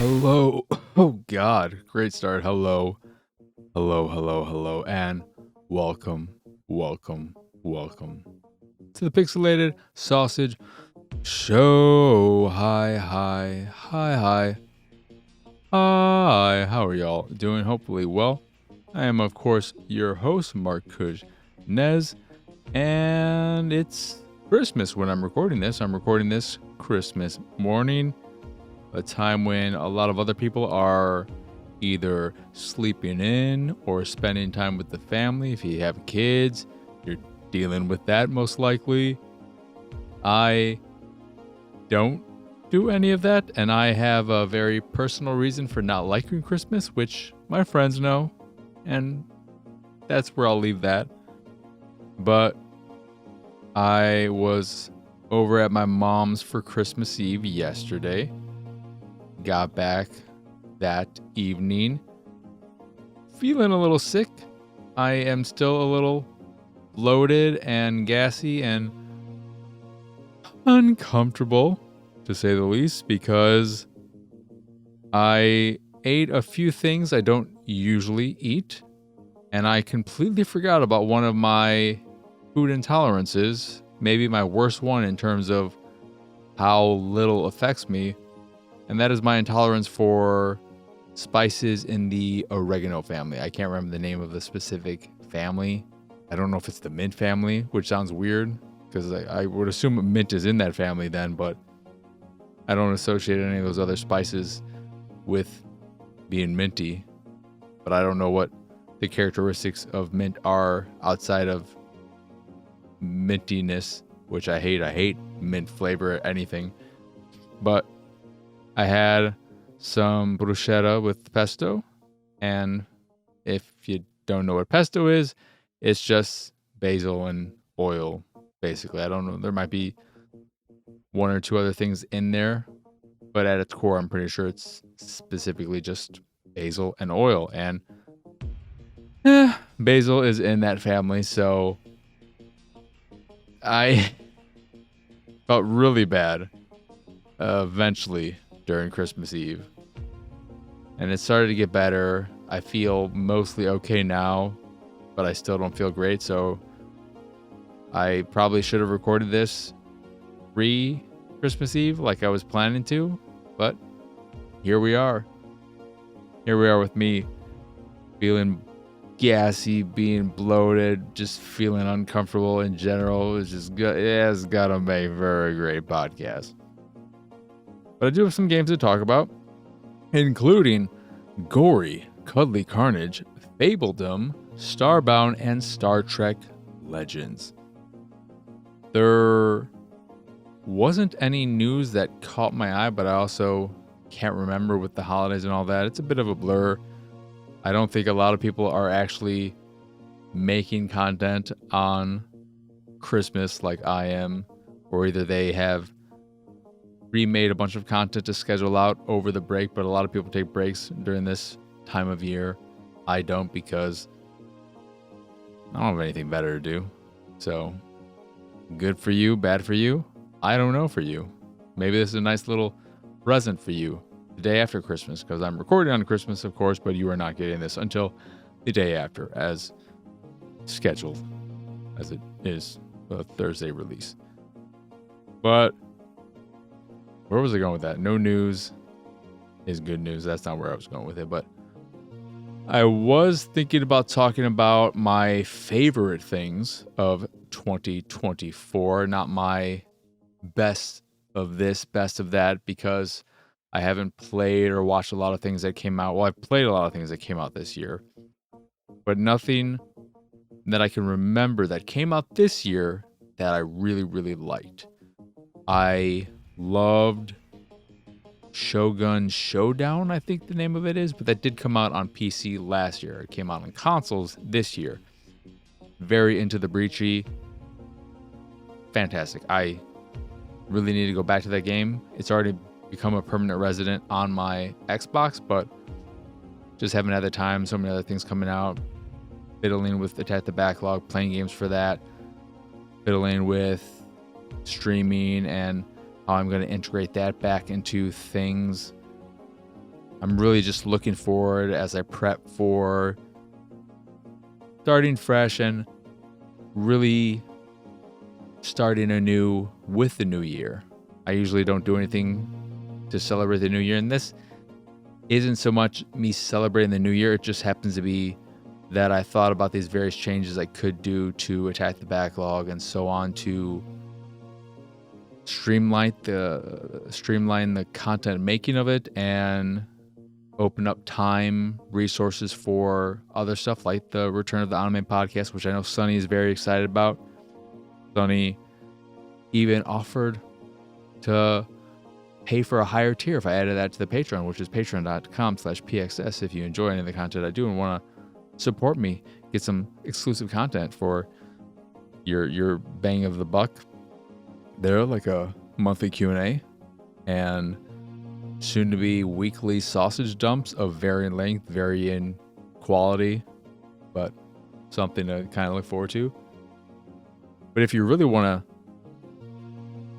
Hello. Oh God. Great start. Hello. Hello, and welcome, welcome, welcome to the Pixelated Sausage Show. Hi. How are y'all doing? Hopefully well. I am, of course, your host, Mark Kuj Nez, and it's Christmas when I'm recording this. I'm recording this Christmas morning, a time when a lot of other people are either sleeping in or spending time with the family. If you have kids, you're dealing with that most likely. I don't do any of that, and I have a very personal reason for not liking Christmas, which my friends know, and that's where I'll leave that. But I was over at my mom's for Christmas Eve yesterday. Got back that evening feeling a little sick. I am still a little bloated and gassy and uncomfortable, to say the least, because I ate a few things I don't usually eat, and I completely forgot about one of my food intolerances, maybe my worst one in terms of how little affects me, and that is my intolerance for spices in the oregano family. I can't remember the name of the specific family. I don't know if it's the mint family, which sounds weird because I would assume mint is in that family then, but I don't associate any of those other spices with being minty. But I don't know what the characteristics of mint are outside of mintiness, which I hate. I hate mint flavor anything. But I had some bruschetta with pesto, and if you don't know what pesto is, it's just basil and oil, basically. I don't know, there might be one or two other things in there, but at its core, I'm pretty sure it's specifically just basil and oil, and basil is in that family, so I felt really bad eventually during Christmas Eve. And it started to get better. I feel mostly okay now, but I still don't feel great. So I probably should have recorded this pre-Christmas Eve like I was planning to. But here we are. Here we are with me feeling gassy, being bloated, just feeling uncomfortable in general. It's just it's gonna be a very great podcast. But I do have some games to talk about, including Gori, Cuddly, Carnage, Fabledom, Starbound, and Star Trek Legends. There wasn't any news that caught my eye, but I also can't remember with the holidays and all that. It's a bit of a blur. I don't think a lot of people are actually making content on Christmas like I am, or either they have remade a bunch of content to schedule out over the break, but a lot of people take breaks during this time of year. I don't, because I don't have anything better to do. So good for you, bad for you, I don't know for you. Maybe this is a nice little present for you the day after Christmas, because I'm recording on Christmas, of course, but you are not getting this until the day after, as scheduled, as it is a Thursday release. But where was I going with that? No news is good news. That's not where I was going with it, but I was thinking about talking about my favorite things of 2024, not my best of this, best of that, because I haven't played or watched a lot of things that came out. Well, I've played a lot of things that came out this year, but nothing that I can remember that came out this year that I really, really liked. I loved Shogun Showdown, I think the name of it is, but that did come out on PC last year. It came out on consoles this year. Very into the breachy. Fantastic. I really need to go back to that game. It's already become a permanent resident on my Xbox, but just haven't had the time. So many other things coming out. Fiddling with Attack the Backlog, playing games for that. Fiddling with streaming and how I'm going to integrate that back into things I'm really just looking forward as I prep for starting fresh and really starting anew with the new year. I usually don't do anything to celebrate the new year, and this isn't so much me celebrating the new year. It just happens to be that I thought about these various changes I could do to attack the backlog and so on to streamline the content making of it and open up time, resources for other stuff like the return of the Anime podcast, which I know Sunny is very excited about. Sunny even offered to pay for a higher tier if I added that to the Patreon, which is patreon.com/pxs. If you enjoy any of the content I do and want to support me, get some exclusive content for your bang of the buck, there, like a monthly Q&A and soon to be weekly sausage dumps of varying length, varying quality, but something to kind of look forward to. But if you really want to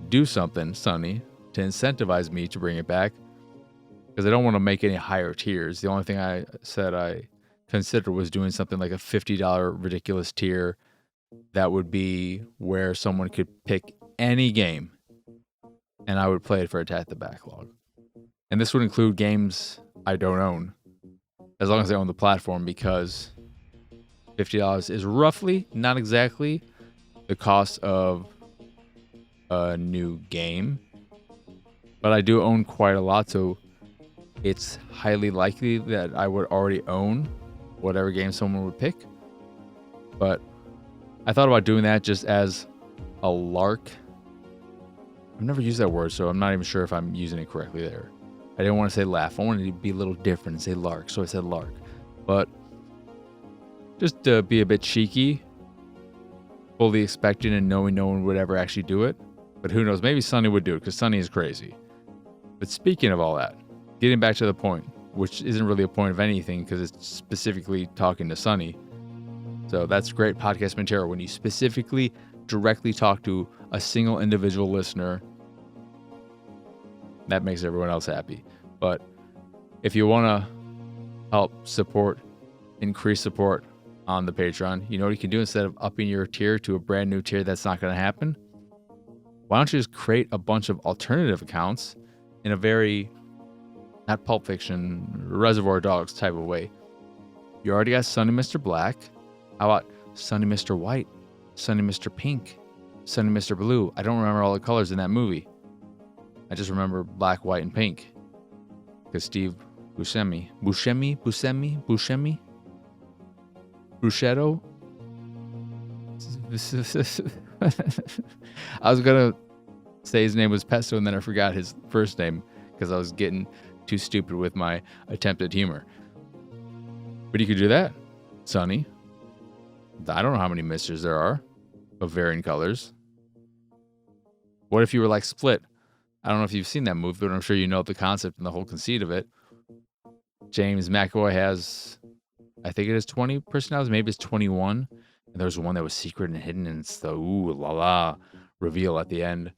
do something, Sunny, to incentivize me to bring it back, because I don't want to make any higher tiers. The only thing I said I considered was doing something like a $50 ridiculous tier that would be where someone could pick any game and I would play it for Attack the Backlog. And this would include games I don't own, as long as I own the platform, because $50 is roughly, not exactly, the cost of a new game. But I do own quite a lot, so it's highly likely that I would already own whatever game someone would pick. But I thought about doing that just as a lark. I've never used that word, so I'm not even sure if I'm using it correctly there. I didn't want to say laugh. I wanted to be a little different and say lark, so I said lark. But just to be a bit cheeky, fully expecting and knowing no one would ever actually do it. But who knows? Maybe Sunny would do it, because Sunny is crazy. But speaking of all that, getting back to the point, which isn't really a point of anything because it's specifically talking to Sunny. So that's great podcast material when you specifically directly talk to a single individual listener. That makes everyone else happy. But if you want to help support, increase support on the Patreon, you know what you can do instead of upping your tier to a brand new tier that's not going to happen? Why don't you just create a bunch of alternative accounts in a very, not Pulp Fiction, Reservoir Dogs type of way. You already got Sunny Mr. Black. How about Sunny Mr. White, Sunny Mr. Pink, Sunny Mr. Blue? I don't remember all the colors in that movie. I just remember black, white, and pink. Because Steve Buscemi, Bruschetto? I was going to say his name was Pesto, and then I forgot his first name because I was getting too stupid with my attempt at humor. But you could do that, Sunny. I don't know how many misters there are of varying colors. What if you were like Split? I don't know if you've seen that movie, but I'm sure you know the concept and the whole conceit of it. James McAvoy has, I think it is 20 personalities, maybe it's 21. And there's one that was secret and hidden, and it's the ooh la la reveal at the end.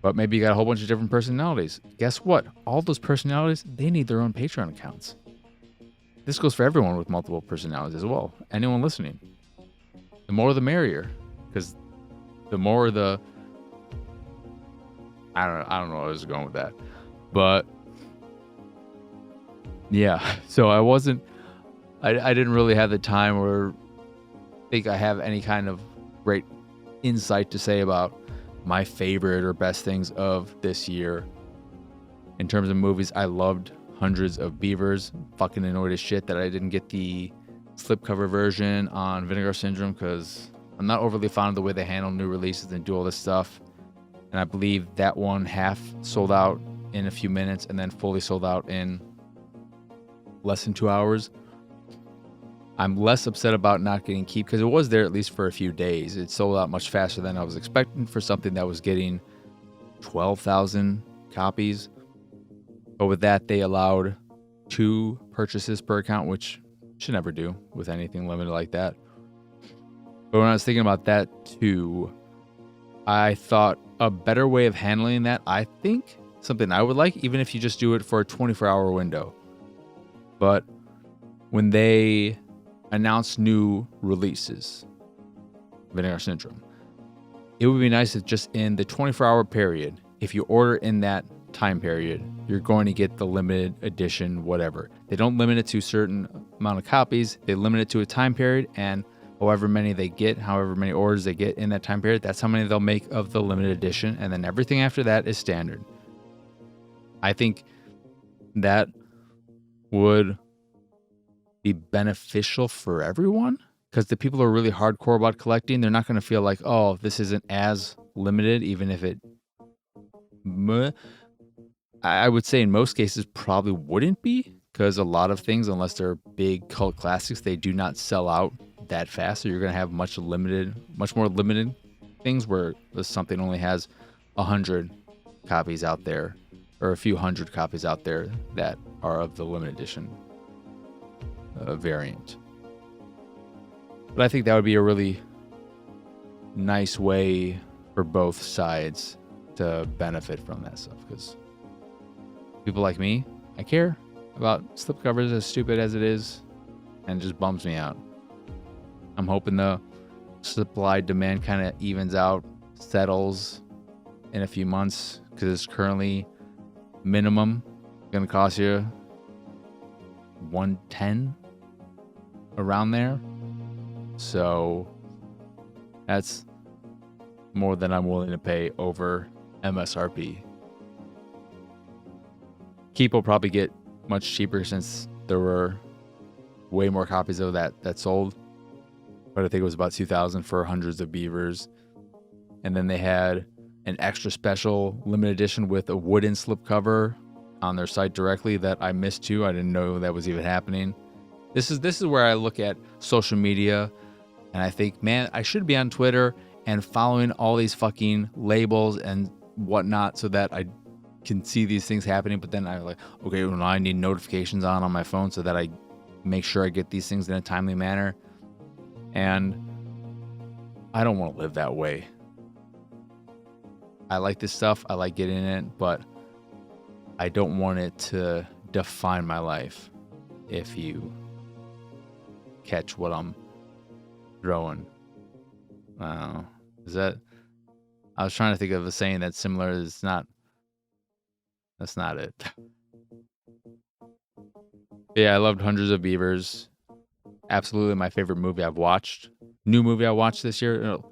But maybe you got a whole bunch of different personalities. Guess what? All those personalities, they need their own Patreon accounts. This goes for everyone with multiple personalities as well. Anyone listening. The more the merrier. Because the more the... I don't know where I was going with that. But... yeah. So I wasn't... I didn't really have the time or think I have any kind of great insight to say about my favorite or best things of this year. In terms of movies, I loved Hundreds of Beavers. Fucking annoyed as shit that I didn't get the slipcover version on Vinegar Syndrome because I'm not overly fond of the way they handle new releases and do all this stuff. And I believe that one half sold out in a few minutes and then fully sold out in less than 2 hours. I'm less upset about not getting Keep because it was there at least for a few days. It sold out much faster than I was expecting for something that was getting 12,000 copies. But with that, they allowed 2 purchases per account, which you should never do with anything limited like that. But when I was thinking about that too, I thought a better way of handling that, I think, something I would like, even if you just do it for a 24-hour window. But when they announce new releases, Vinegar Syndrome, it would be nice if just in the 24-hour period, if you order in that time period, you're going to get the limited edition whatever. They don't limit it to a certain amount of copies. They limit it to a time period, and however many they get, however many orders they get in that time period, that's how many they'll make of the limited edition, and then everything after that is standard. I think that would be beneficial for everyone, because the people who are really hardcore about collecting, they're not going to feel like, oh, this isn't as limited, even if it, I would say in most cases probably wouldn't be, because a lot of things, unless they're big cult classics, they do not sell out that fast. So you're going to have much more limited things where something only has 100 copies out there, or a few hundred copies out there that are of the limited edition variant. But I think that would be a really nice way for both sides to benefit from that stuff, because people like me, I care about slipcovers, as stupid as it is, and it just bums me out. I'm hoping the supply demand kind of evens out, settles in a few months, because it's currently minimum going to cost you $110 around there. So that's more than I'm willing to pay over MSRP. Keep will probably get much cheaper since there were way more copies of that sold. But I think it was about $2,000 for hundreds of beavers. And then they had an extra special limited edition with a wooden slipcover on their site directly that I missed too. I didn't know that was even happening. This is where I look at social media and I think, man, I should be on Twitter and following all these fucking labels and whatnot so that I can see these things happening. But then I'm like, okay, well, now I need notifications on my phone so that I make sure I get these things in a timely manner. And I don't want to live that way. I like this stuff. I like getting it, but I don't want it to define my life, if you catch what I'm throwing. Is that... I was trying to think of a saying that's similar. That's not it. Yeah, I loved Hundreds of Beavers. Absolutely my favorite movie I've watched. New movie I watched this year. No,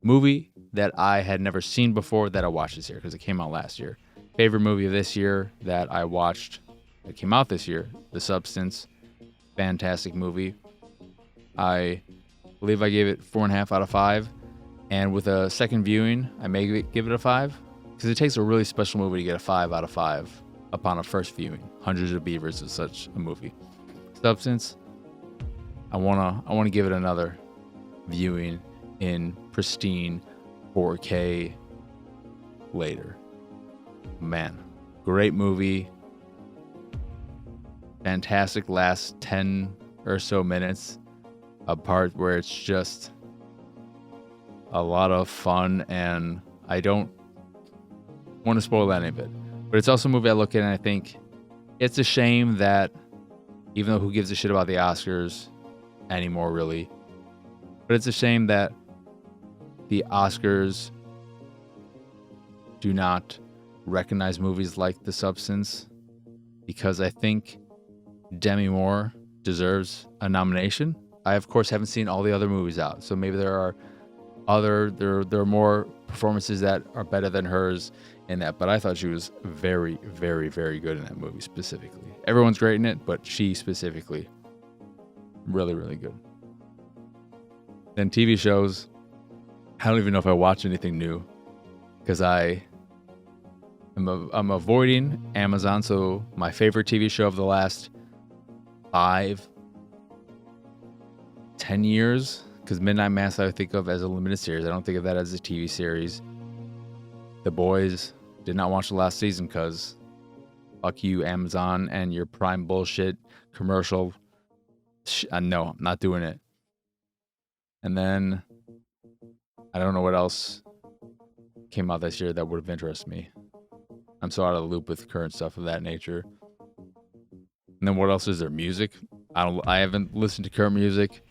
movie that I had never seen before that I watched this year because it came out last year. Favorite movie of this year that I watched that came out this year, The Substance. Fantastic movie. I believe I gave it 4.5 out of 5. And with a second viewing, I may give it a 5. Because it takes a really special movie to get a 5 out of 5 upon a first viewing. Hundreds of Beavers is such a movie. Substance, I wanna give it another viewing in pristine 4K later. Man, great movie. Fantastic last 10 or so minutes. A part where it's just a lot of fun, and I don't want to spoil any of it. But it's also a movie I look at and I think it's a shame that, even though who gives a shit about the Oscars anymore, really, but it's a shame that the Oscars do not recognize movies like The Substance, because I think Demi Moore deserves a nomination. I, of course, haven't seen all the other movies out, so maybe there are more performances that are better than hers in that, but I thought she was very, very, very good in that movie specifically. Everyone's great in it, but she specifically, really, really good. Then TV shows, I don't even know if I watch anything new, because I'm avoiding Amazon, so my favorite TV show of the last 5-10 years, because Midnight Mass I think of as a limited series. I don't think of that as a TV series. The Boys, did not watch the last season because fuck you, Amazon, and your Prime bullshit commercial. No, I'm not doing it. And then I don't know what else came out this year that would have interested me. I'm so out of the loop with current stuff of that nature. And then what else is there? Music. I haven't listened to current music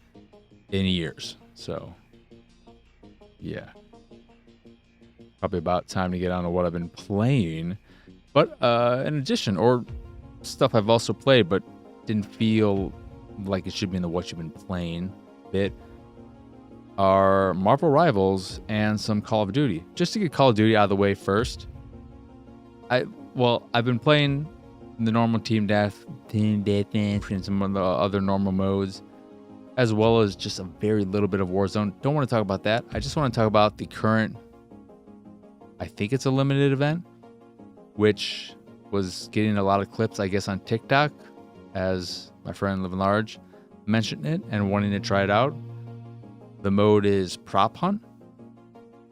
in years. So yeah. Probably about time to get on to what I've been playing. But in addition, or stuff I've also played but didn't feel like it should be in the what you've been playing bit, are Marvel Rivals and some Call of Duty. Just to get Call of Duty out of the way first, I've been playing the normal team death, and some of the other normal modes, as well as just a very little bit of Warzone. Don't want to talk about that. I just want to talk about the current, I think it's a limited event, which was getting a lot of clips, I guess, on TikTok, as my friend Living Large mentioned it and wanting to try it out. The mode is Prop Hunt,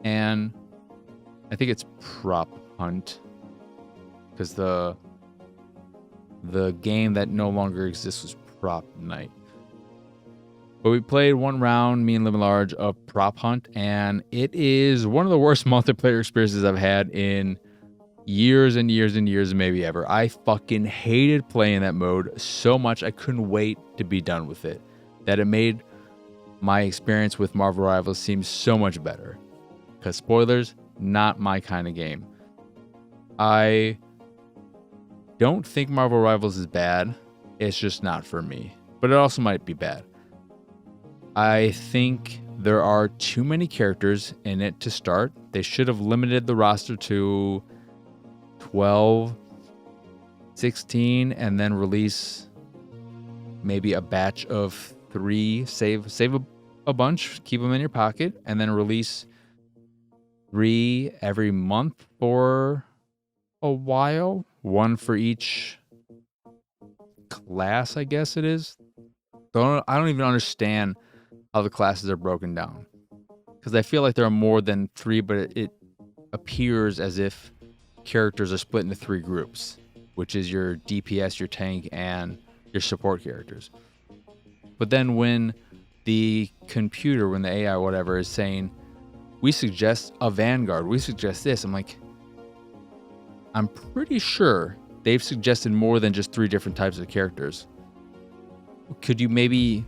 and I think it's Prop Hunt because the game that no longer exists was Prop Night. But we played one round, me and Living Large, of Prop Hunt, and it is one of the worst multiplayer experiences I've had in years and years and years, and maybe ever. I fucking hated playing that mode so much. I couldn't wait to be done with it. That it made my experience with Marvel Rivals seems so much better. Because spoilers, not my kind of game. I don't think Marvel Rivals is bad. It's just not for me. But it also might be bad. I think there are too many characters in it to start. They should have limited the roster to 12, 16, and then release maybe a batch of 3, save a bunch, keep them in your pocket, and then release 3 every month for a while. 1 for each class, I guess it is. I don't even understand how the classes are broken down, because I feel like there are more than 3, but it appears as if characters are split into 3 groups, which is your DPS, your tank, and your support characters. But then when the computer, when the AI, whatever, is saying, we suggest a Vanguard, we suggest this, I'm like, I'm pretty sure they've suggested more than just 3 different types of characters. Could you maybe,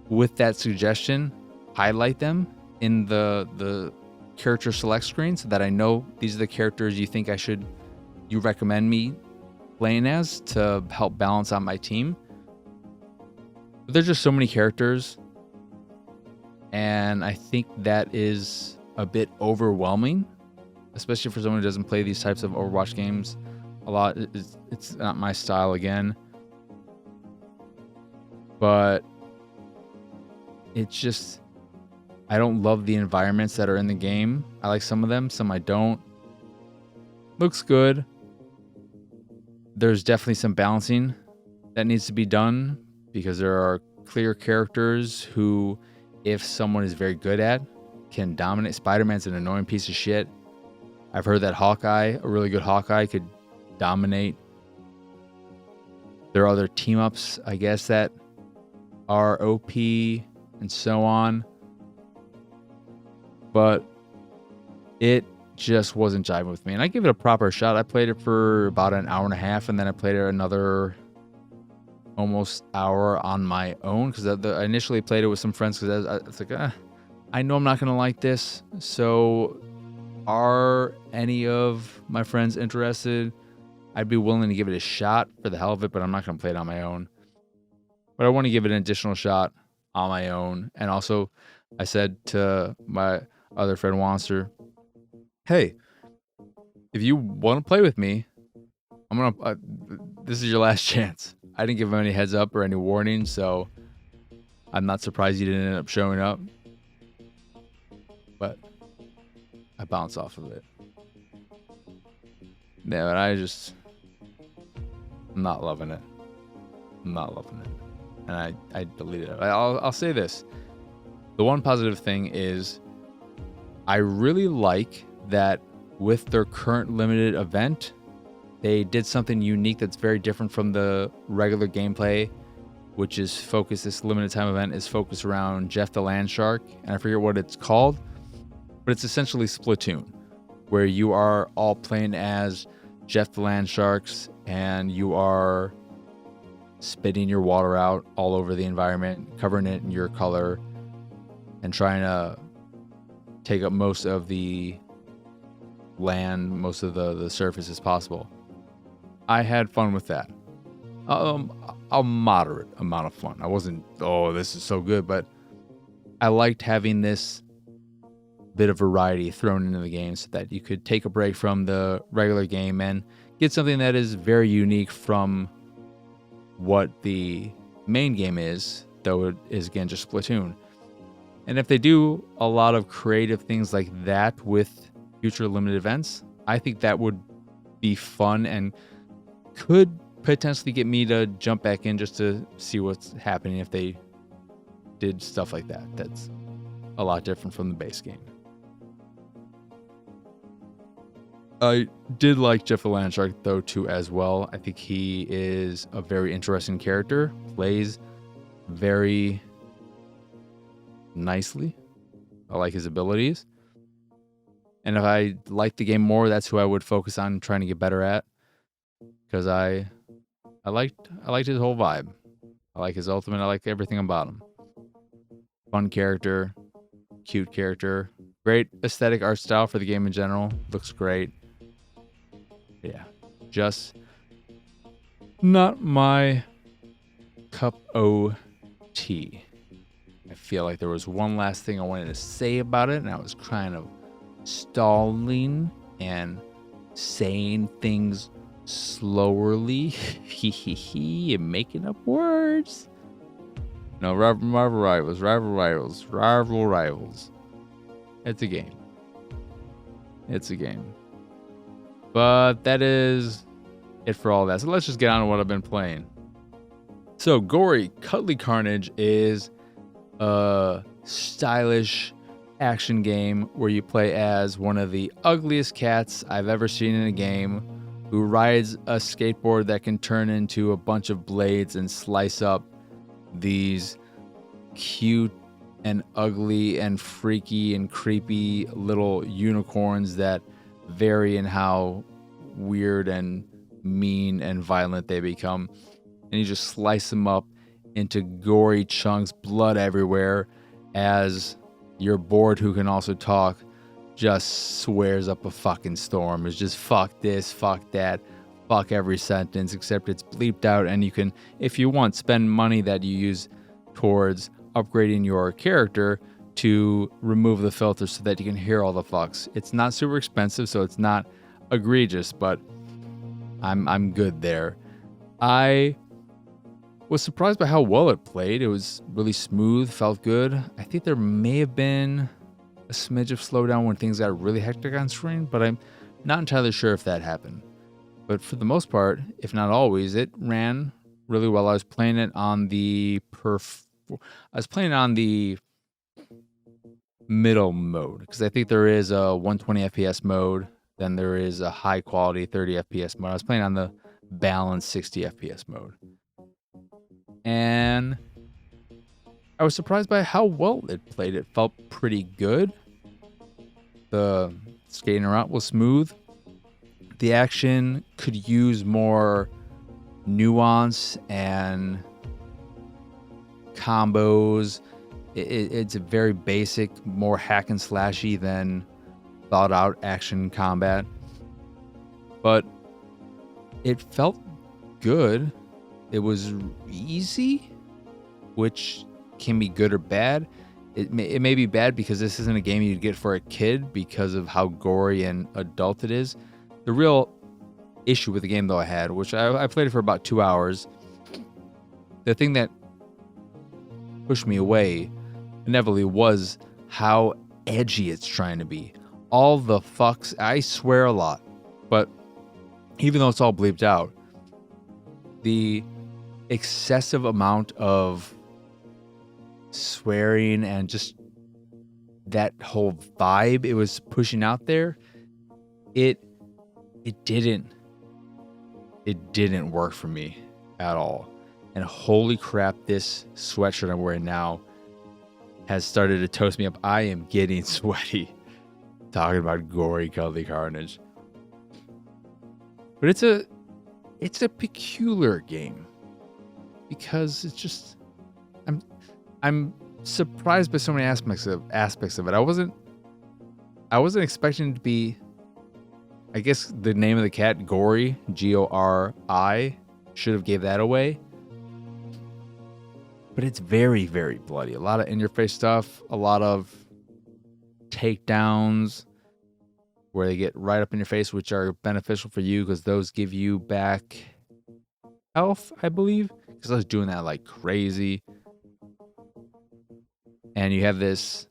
with that suggestion, highlight them in the character select screen so that I know these are the characters you recommend me playing as to help balance out my team? But there's just so many characters, and I think that is a bit overwhelming, especially for someone who doesn't play these types of Overwatch games a lot. It's not my style again, but it's just, I don't love the environments that are in the game. I like some of them, some I don't. Looks good. There's definitely some balancing that needs to be done, because there are clear characters who, if someone is very good at, can dominate. Spider-Man's an annoying piece of shit. I've heard that Hawkeye, a really good Hawkeye, could dominate. There are other team-ups, I guess, that are OP and so on. But it just wasn't jiving with me. And I gave it a proper shot. I played it for about an hour and a half, and then I played it another almost hour on my own, because I initially played it with some friends, because it's like, I know I'm not going to like this. So are any of my friends interested? I'd be willing to give it a shot for the hell of it, but I'm not going to play it on my own. But I want to give it an additional shot on my own. And also, I said to my other friend, Wanster, hey, if you want to play with me, I'm going to, this is your last chance. I didn't give him any heads up or any warning, so I'm not surprised he didn't end up showing up. But I bounce off of it. Yeah, but I'm not loving it. I'm not loving it. And I deleted it. I'll say this. The one positive thing is I really like that with their current limited event, they did something unique that's very different from the regular gameplay, which is focused, this limited time event is focused around Jeff the Land Shark, and I forget what it's called, but it's essentially Splatoon, where you are all playing as Jeff the Land Sharks, and you are spitting your water out all over the environment, covering it in your color, and trying to take up most of the land, most of the surface as possible. I had fun with that. A moderate amount of fun. I wasn't, oh, this is so good, but I liked having this bit of variety thrown into the game so that you could take a break from the regular game and get something that is very unique from what the main game is, though it is again just Splatoon. And if they do a lot of creative things like that with future limited events, I think that would be fun and could potentially get me to jump back in just to see what's happening if they did stuff like that. That's a lot different from the base game. I did like Jeff the Land Shark, though, too, as well. I think he is a very interesting character. Plays very nicely. I like his abilities. And if I liked the game more, that's who I would focus on trying to get better at. Because I liked his whole vibe. I like his ultimate. I like everything about him. Fun character. Cute character. Great aesthetic art style for the game in general. Looks great. Yeah, just not my cup of tea. I feel like there was one last thing I wanted to say about it, and I was kind of stalling and saying things slowly and making up words. No, rival rivals. It's a game. But that is it for all that. So let's just get on to what I've been playing. So Gori, Cuddly Carnage is a stylish action game where you play as one of the ugliest cats I've ever seen in a game, who rides a skateboard that can turn into a bunch of blades and slice up these cute and ugly and freaky and creepy little unicorns that vary in how weird and mean and violent they become. And you just slice them up into gory chunks, blood everywhere, as your board, who can also talk, just swears up a fucking storm. It's just fuck this, fuck that, fuck every sentence, except it's bleeped out, and you can, if you want, spend money that you use towards upgrading your character to remove the filter so that you can hear all the fucks. It's not super expensive, so it's not egregious, but I'm good there. I was surprised by how well it played. It was really smooth, felt good. I think there may have been a smidge of slowdown when things got really hectic on screen, but I'm not entirely sure if that happened. But for the most part, if not always, it ran really well. I was playing it on the middle mode, because I think there is a 120 FPS mode, then there is a high quality 30 FPS mode. I was playing on the balanced 60 FPS mode, and I was surprised by how well it played. It felt pretty good. The skating around was smooth. The action could use more nuance and combos. It's a very basic, more hack and slashy than thought out action combat, but it felt good. It was easy, which can be good or bad. It may be bad because this isn't a game you'd get for a kid because of how gory and adult it is. The real issue with the game, though, I had, which I played it for about 2 hours, the thing that pushed me away inevitably was how edgy it's trying to be. All the fucks, I swear a lot, but even though it's all bleeped out, the excessive amount of swearing and just that whole vibe it was pushing out there, it didn't work for me at all. And holy crap, this sweatshirt I'm wearing now has started to toast me up. I am getting sweaty talking about Gori, Cuddly Carnage. But it's a peculiar game because it's just I'm surprised by so many aspects of it. I wasn't expecting it to be, I guess the name of the cat, Gori, Gori, should have gave that away. But it's very, very bloody. A lot of in-your-face stuff, a lot of takedowns where they get right up in your face, which are beneficial for you because those give you back health, I believe. Because I was doing that like crazy. And you have this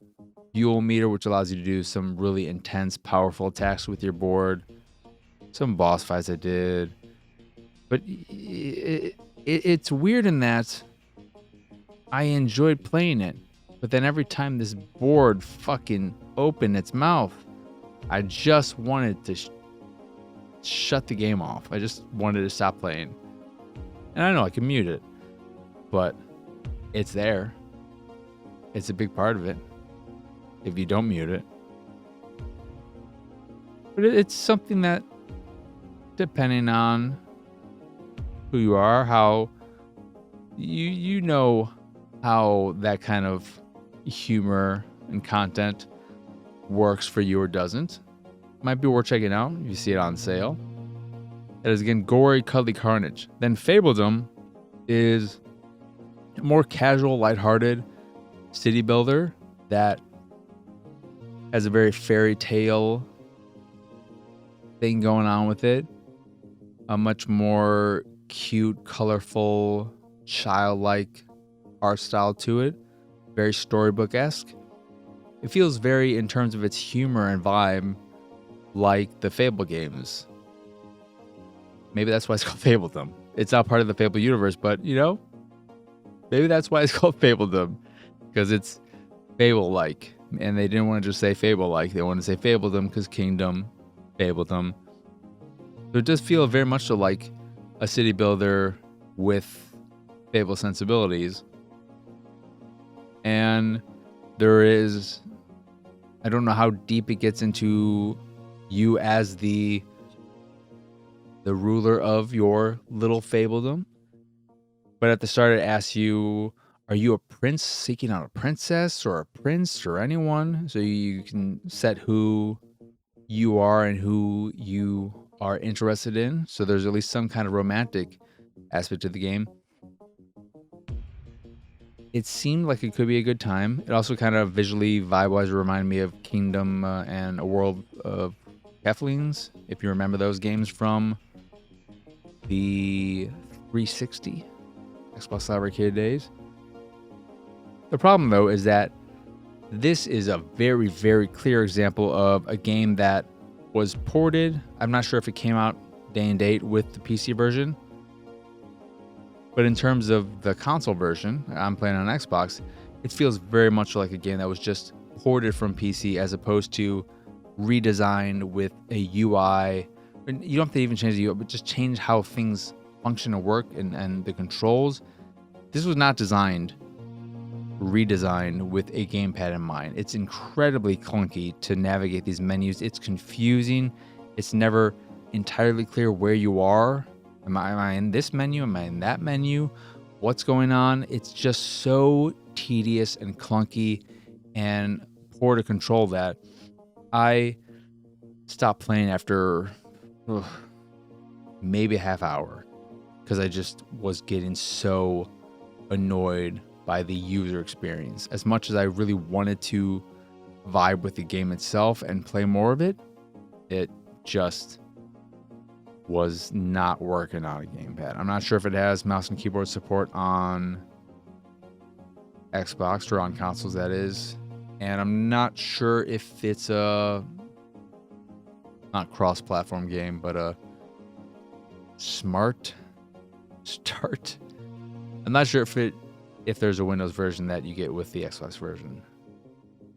fuel meter, which allows you to do some really intense, powerful attacks with your board. Some boss fights I did. But it's weird in that I enjoyed playing it. But then every time this board fucking opened its mouth, I just wanted to shut the game off. I just wanted to stop playing. And I know I can mute it, but it's there. It's a big part of it if you don't mute it. But it's something that, depending on who you are, how you know how that kind of humor and content works for you or doesn't. Might be worth checking out if you see it on sale. That is again Gori, Cuddly, Carnage. Then Fabledom is a more casual, lighthearted city builder that has a very fairy tale thing going on with it. A much more cute, colorful, childlike art style to it. Very storybook-esque. It feels very, in terms of its humor and vibe, like the Fable games. Maybe that's why it's called Fabledom. It's not part of the Fable universe, but, you know, maybe that's why it's called Fabledom. Because it's Fable-like. And they didn't want to just say Fable-like. They wanted to say Fabledom because Kingdom, Fabledom. So it does feel very much so like a city builder with Fable sensibilities. And there is, I don't know how deep it gets into you as the ruler of your little Fabledom. But at the start it asks you, are you a prince seeking out a princess or a prince or anyone? So you can set who you are and who you are interested in. So there's at least some kind of romantic aspect to the game. It seemed like it could be a good time. It also kind of visually, vibe-wise, reminded me of Kingdom and A World of Keflings, if you remember those games from the 360 Xbox Live Arcade days. The problem, though, is that this is a very, very clear example of a game that was ported. I'm not sure if it came out day and date with the PC version. But in terms of the console version, I'm playing on Xbox, it feels very much like a game that was just ported from PC as opposed to redesigned with a UI. You don't have to even change the UI, but just change how things function and work and the controls. This was not redesigned with a gamepad in mind. It's incredibly clunky to navigate these menus. It's confusing. It's never entirely clear where you are. Am I in this menu? Am I in that menu? What's going on? It's just so tedious and clunky and poor to control that I stopped playing after maybe a half hour because I just was getting so annoyed by the user experience. As much as I really wanted to vibe with the game itself and play more of it, it just was not working on a gamepad. I'm not sure if it has mouse and keyboard support on Xbox or on consoles, that is. And I'm not sure if it's a not cross-platform game, but a smart start. I'm not sure if there's a Windows version that you get with the Xbox version,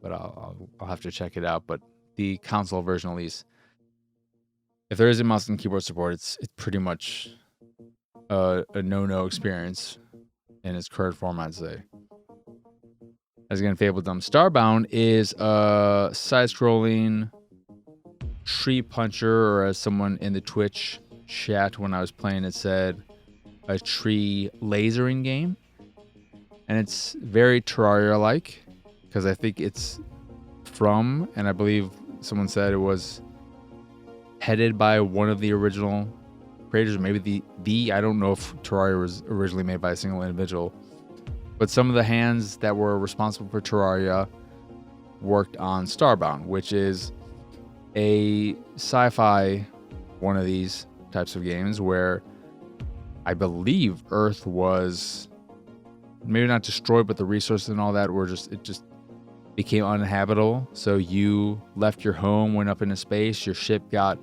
but I'll have to check it out. But the console version, at least, if there is a mouse and keyboard support, it's pretty much a no experience in its current form, I'd say. As again, Fabledom. Starbound is a side-scrolling tree puncher, or as someone in the Twitch chat when I was playing. It said a tree lasering game, and it's very Terraria-like because I think it's from, and I believe someone said it was headed by one of the original creators, maybe the I don't know if Terraria was originally made by a single individual, but some of the hands that were responsible for Terraria worked on Starbound, which is a sci-fi one of these types of games where I believe Earth was maybe not destroyed, but the resources and all that were just became uninhabitable. So you left your home, went up into space, your ship got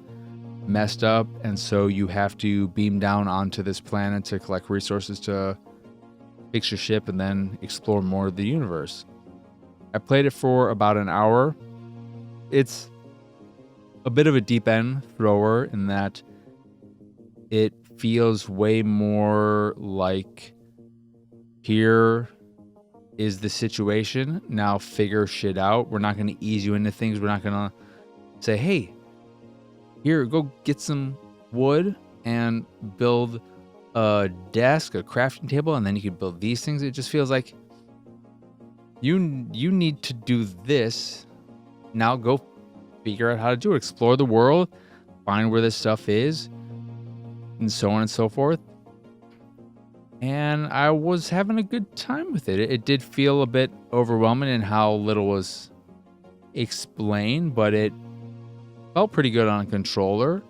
messed up, and so you have to beam down onto this planet to collect resources to fix your ship and then explore more of the universe. I played it for about an hour. It's a bit of a deep end thrower in that it feels way more like, here is the situation, now figure shit out. We're not going to ease you into things. We're not going to say, hey, here, go get some wood and build a desk, a crafting table, and then you can build these things. It just feels like you need to do this. Now go figure out how to do it. Explore the world, find where this stuff is, and so on and so forth. And I was having a good time with it. It did feel a bit overwhelming in how little was explained, but it felt pretty good on a controller.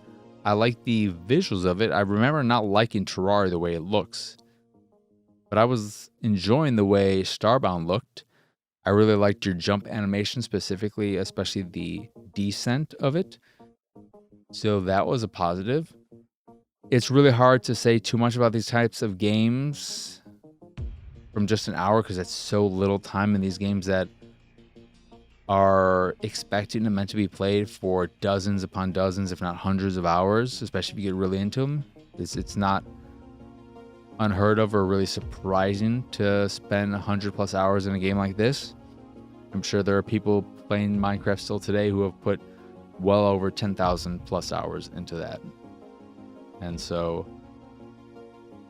I like the visuals of it. I remember not liking Terraria the way it looks, but I was enjoying the way Starbound looked. I really liked your jump animation specifically, especially the descent of it. So that was a positive. It's really hard to say too much about these types of games from just an hour because it's so little time in these games that are expected and meant to be played for dozens upon dozens, if not hundreds of hours, especially if you get really into them. It's not unheard of or really surprising to spend 100+ hours in a game like this. I'm sure there are people playing Minecraft still today who have put well over 10,000+ hours into that. And so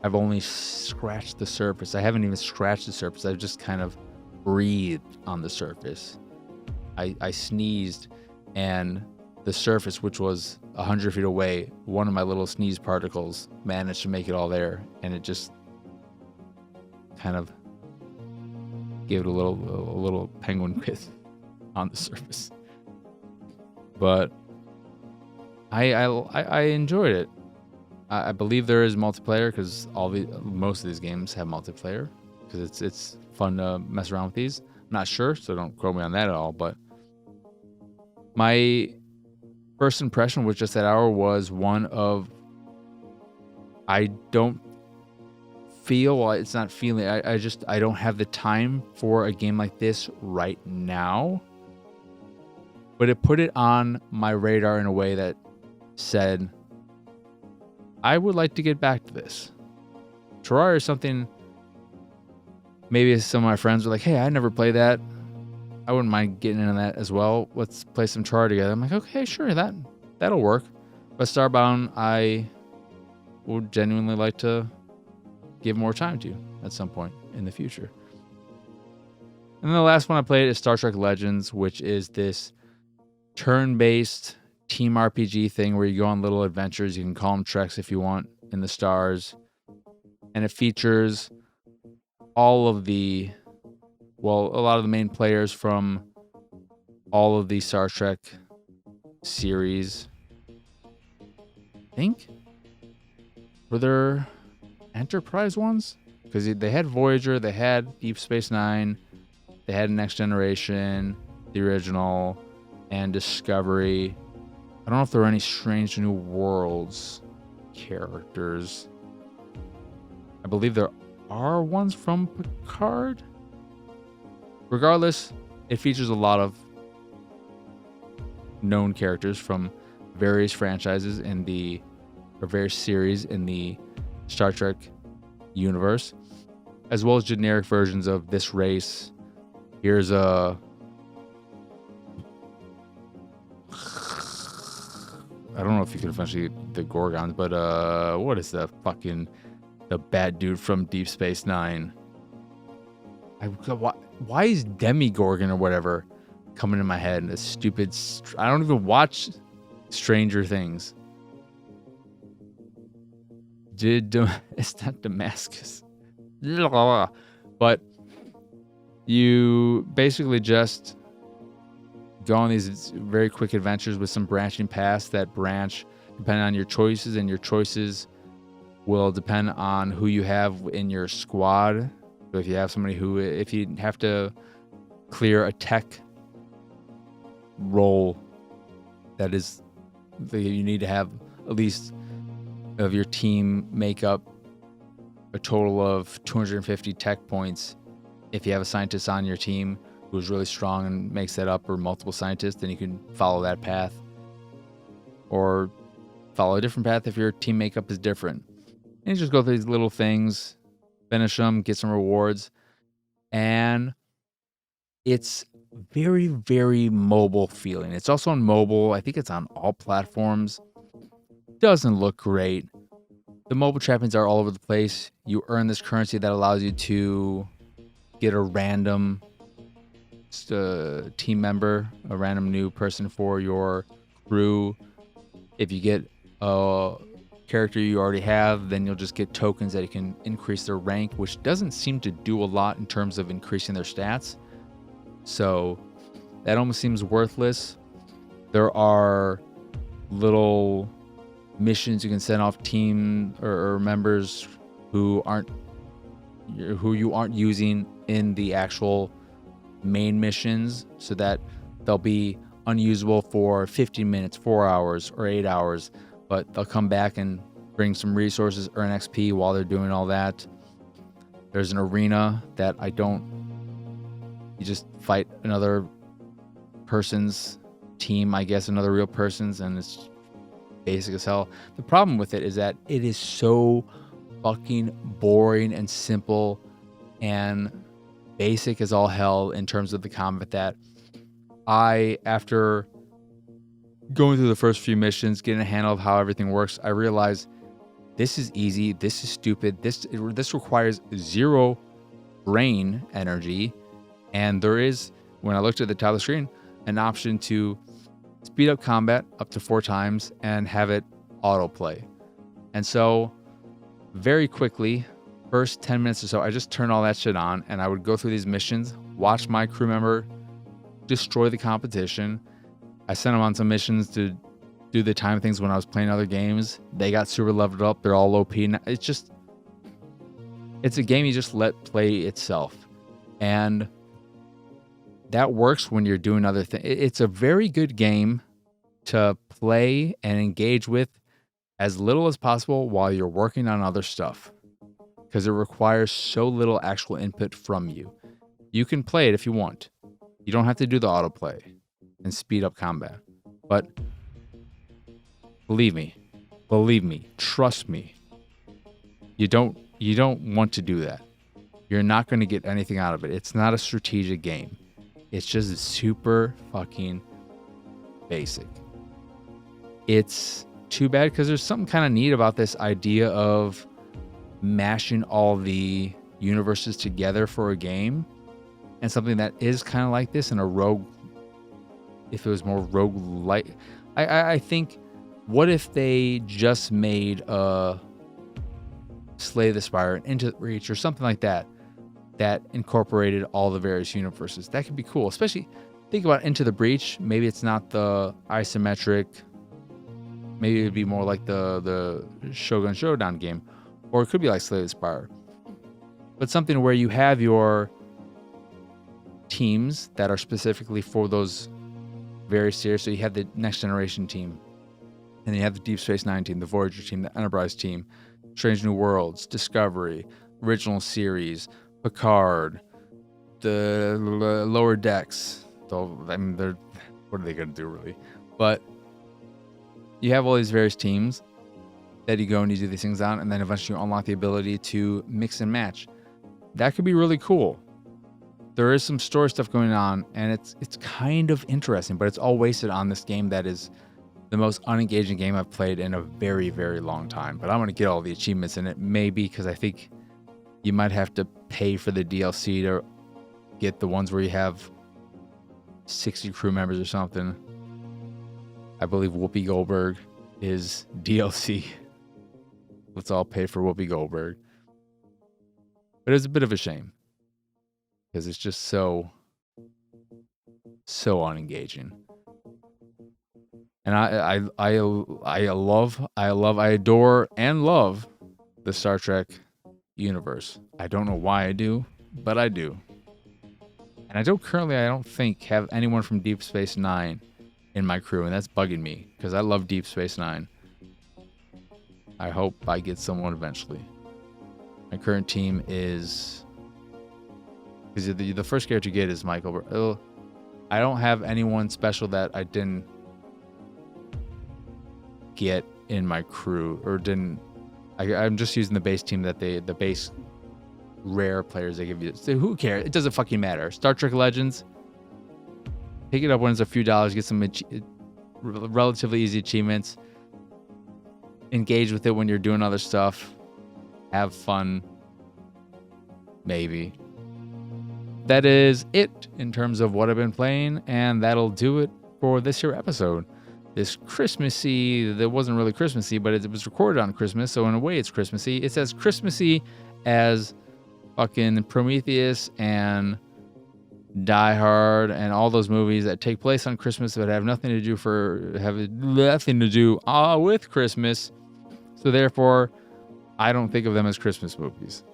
I've only scratched the surface. I haven't even scratched the surface. I've just kind of breathed on the surface. I sneezed, and the surface, which was 100 feet away, one of my little sneeze particles managed to make it all there, and it just kind of gave it a little penguin width on the surface. But I enjoyed it. I believe there is multiplayer because most of these games have multiplayer because it's fun to mess around with these. I'm not sure, so don't quote me on that at all. But my first impression with just that hour was one of, I don't feel, well, it's not feeling, I don't have the time for a game like this right now. But it put it on my radar in a way that said, I would like to get back to this. Terraria is something, maybe some of my friends were like, hey, I never played that. I wouldn't mind getting into that as well. Let's play some Terraria together. I'm like, okay, sure, that'll work. But Starbound, I would genuinely like to give more time to at some point in the future. And then the last one I played is Star Trek Legends, which is this turn-based team RPG thing where you go on little adventures. You can call them treks if you want in the stars. And it features all of the, well, a lot of the main players from all of the Star Trek series. I think. Were there Enterprise ones? Because they had Voyager, they had Deep Space Nine, they had Next Generation, the original, and Discovery. I don't know if there are any Strange New Worlds characters. I believe there are ones from Picard. Regardless, it features a lot of known characters from various franchises or various series in the Star Trek universe, as well as generic versions of this race. Here's a I don't know if you could eventually get the Gorgons, but what is the bad dude from Deep Space Nine? Why is Demigorgon or whatever coming in my head? This stupid. I don't even watch Stranger Things. It's not Damascus. But you basically just go on these very quick adventures with some branching paths that branch depending on your choices, and your choices will depend on who you have in your squad. So if you have somebody if you have to clear a tech role, that is, you need to have at least of your team make up a total of 250 tech points. If you have a scientist on your team who's really strong and makes that up, or multiple scientists, then you can follow that path, or follow a different path if your team makeup is different. And you just go through these little things, finish them, get some rewards, and it's very, very mobile feeling. It's also on mobile. I think it's on all platforms. Doesn't look great. The mobile trappings are all over the place. You earn this currency that allows you to get a random team member, a random new person for your crew. If you get a character you already have, then you'll just get tokens that you can increase their rank, which doesn't seem to do a lot in terms of increasing their stats. So that almost seems worthless. There are little missions you can send off team or members who you aren't using in the actual main missions, so that they'll be unusable for 15 minutes, 4 hours, or 8 hours, but they'll come back and bring some resources, earn XP while they're doing all that. There's an arena that you just fight another person's team, I guess, another real person's, and it's basic as hell. The problem with it is that it is so fucking boring and simple and basic as all hell in terms of the combat, that after going through the first few missions, getting a handle of how everything works, I realized this is easy, this is stupid, this requires zero brain energy, and there is, when I looked at the top of the screen, an option to speed up combat up to 4 times and have it autoplay. And so very quickly, first 10 minutes or so, I just turned all that shit on, and I would go through these missions, watch my crew member destroy the competition. I sent them on some missions to do the time things when I was playing other games. They got super leveled up. They're all OP. It's a game you just let play itself. And that works when you're doing other things. It's a very good game to play and engage with as little as possible while you're working on other stuff, because it requires so little actual input from you. You can play it if you want. You don't have to do the autoplay and speed up combat. But believe me, trust me, you don't want to do that. You're not going to get anything out of it. It's not a strategic game. It's just super fucking basic. It's too bad, because there's something kind of neat about this idea of mashing all the universes together for a game, and something that is kind of like this in a rogue. If it was more rogue-like, I think, what if they just made a Slay the Spire, Into the Breach, or something like that, that incorporated all the various universes? That could be cool. Especially think about Into the Breach. Maybe it's not the isometric. Maybe it'd be more like the Shogun Showdown game, or it could be like Slay the Spire. But something where you have your teams that are specifically for those various series. So you have the Next Generation team, and you have the Deep Space Nine team, the Voyager team, the Enterprise team, Strange New Worlds, Discovery, Original Series, Picard, the Lower Decks. So, I mean, what are they going to do, really? But you have all these various teams that you go and you do these things on, and then eventually you unlock the ability to mix and match. That could be really cool. There is some story stuff going on, and it's kind of interesting, but it's all wasted on this game that is the most unengaging game I've played in a very, very long time. But I'm going to get all the achievements in it, maybe, because I think you might have to pay for the DLC to get the ones where you have 60 crew members or something. I believe Whoopi Goldberg is DLC. Let's all pay for Whoopi Goldberg. But it's a bit of a shame because it's just so unengaging. And I adore and love the Star Trek universe. I don't know why I do, but I do. And I don't think have anyone from Deep Space Nine in my crew, and that's bugging me because I love Deep Space Nine. I hope I get someone eventually. My current team is, because the first character you get is Michael. I don't have anyone special that I didn't get in my crew or didn't. I'm just using the base team that the base rare players they give you. So who cares? It doesn't fucking matter. Star Trek Legends. Pick it up when it's a few dollars. Get some relatively easy achievements. Engage with it when you're doing other stuff. Have fun. Maybe. That is it in terms of what I've been playing, and that'll do it for this here episode. This Christmassy, that wasn't really Christmassy, but it was recorded on Christmas, so in a way it's Christmassy. It's as Christmassy as fucking Prometheus and Die Hard and all those movies that take place on Christmas but have nothing to do with Christmas. So therefore, I don't think of them as Christmas movies.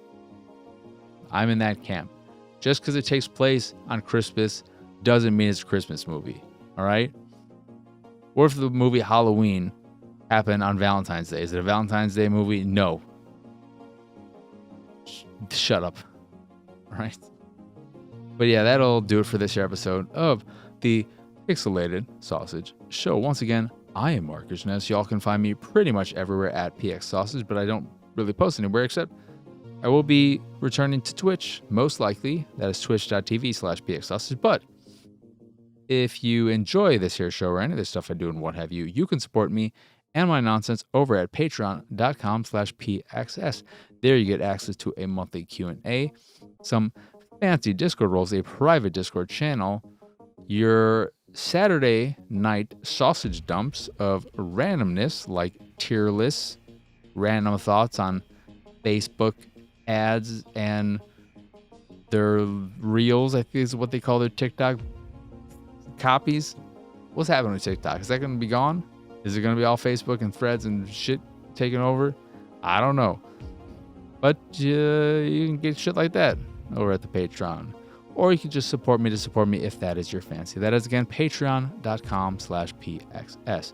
I'm in that camp. Just because it takes place on Christmas doesn't mean it's a Christmas movie. All right? What if the movie Halloween happened on Valentine's Day? Is it a Valentine's Day movie? No. Shut up. All right? But yeah, that'll do it for this episode of the Pixelated Sausage Show. Once again, I am Marcus Ness. Y'all can find me pretty much everywhere at PX Sausage, but I don't really post anywhere except I will be returning to Twitch, most likely. That is twitch.tv/PX Sausage. But if you enjoy this here show or any of the stuff I do and what have you, you can support me and my nonsense over at patreon.com/PXS. There you get access to a monthly Q&A, some fancy Discord roles, a private Discord channel, your Saturday night sausage dumps of randomness like tier lists, random thoughts on Facebook ads and their reels, I think is what they call their TikTok copies. What's happening with TikTok? Is that going to be gone? Is it going to be all Facebook and threads and shit taking over? I don't know. But you can get shit like that over at the Patreon. Or you can just support me if that is your fancy. That is, again, patreon.com/PXS.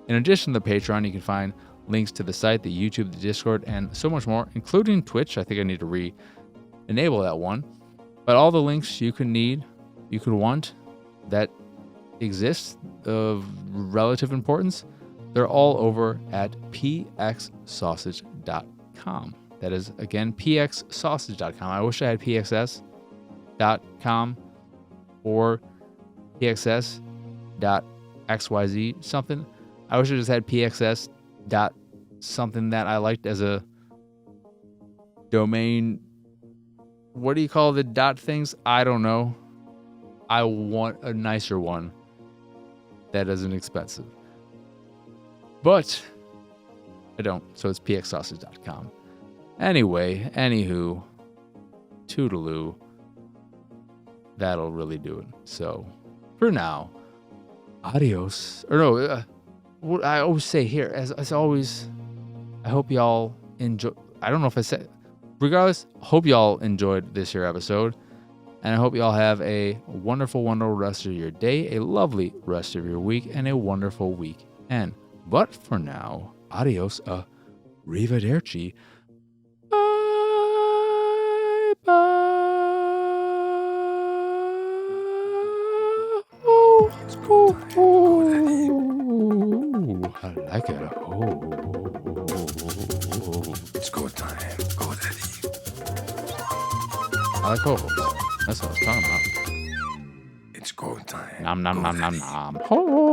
In addition to the Patreon, you can find links to the site, the YouTube, the Discord, and so much more, including Twitch. I think I need to re-enable that one. But all the links you could want that exist of relative importance, they're all over at pxsausage.com. That is, again, pxsausage.com. I wish I had pxs.com or pxs.xyz something. I wish I just had pxs dot something that I liked as a domain. What do you call the dot things? I don't know. I want a nicer one that isn't expensive. But I don't, so it's pxsausage.com. Anyway, anywho, toodaloo, that'll really do it. So, for now, adios. Or no, what I always say here, as always, I hope y'all enjoy. I don't know if I said, regardless, hope y'all enjoyed this here episode. And I hope y'all have a wonderful, wonderful rest of your day, a lovely rest of your week, and a wonderful weekend. But for now, adios, arrivederci. Bye, bye. Oh, let's go. Oh, I like it. Oh. It's go time. Go, daddy. I like ho-hos. That's what I was talking about. It's go time. Nom nom nom nom nom. Ho.